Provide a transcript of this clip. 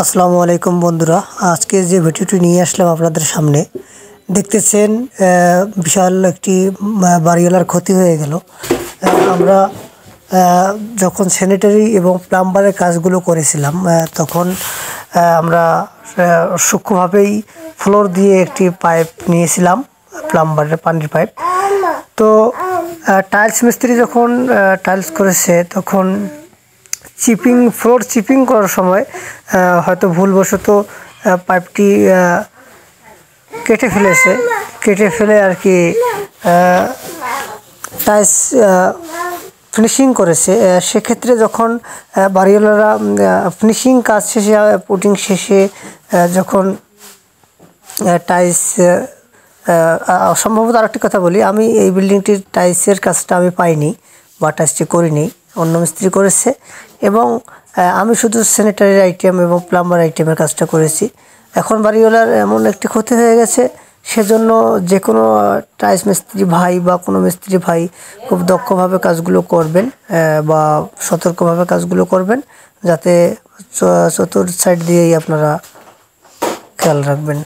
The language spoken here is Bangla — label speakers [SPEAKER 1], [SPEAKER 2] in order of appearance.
[SPEAKER 1] আসসালামু আলাইকুম বন্ধুরা, আজকে যে ভিডিওটি নিয়ে আসলাম আপনাদের সামনে দেখতেছেন বিশাল একটি বাড়িওয়ালার ক্ষতি হয়ে গেল। আমরা যখন স্যানিটারি এবং প্লাম্বারের কাজগুলো করেছিলাম তখন আমরা সূক্ষ্মভাবেই ফ্লোর দিয়ে একটি পাইপ নিয়েছিলাম, প্লাম্বারের পানির পাইপ। তো টাইলস মিস্ত্রি যখন টাইলস করেছে তখন ফ্লোর চিপিং করার সময় হয়তো ভুলবশত পাইপটি কেটে ফেলে আর কি টাইলস ফিনিশিং করেছে। সেক্ষেত্রে যখন বাড়িওয়ালারা ফিনিশিং কাজ শেষে পুটিং শেষে যখন টাইলস সম্ভবত আরেকটি কথা বলি, আমি এই বিল্ডিংটির টাইলসের কাজটা আমি পাইনি বা টাইলসটি করিনি, অন্য মিস্ত্রি করেছে এবং আমি শুধু স্যানিটারি আইটেম এবং প্লাম্বার আইটেমের কাজটা করেছি। এখন বাড়িওয়ালার এমন একটি ক্ষতি হয়ে গেছে, সেজন্য যে কোনো টাইলস মিস্ত্রি ভাই বা কোনো মিস্ত্রি ভাই খুব দক্ষভাবে কাজগুলো করবেন বা সতর্কভাবে কাজগুলো করবেন, যাতে চতুর সাইড দিয়েই আপনারা খেয়াল রাখবেন।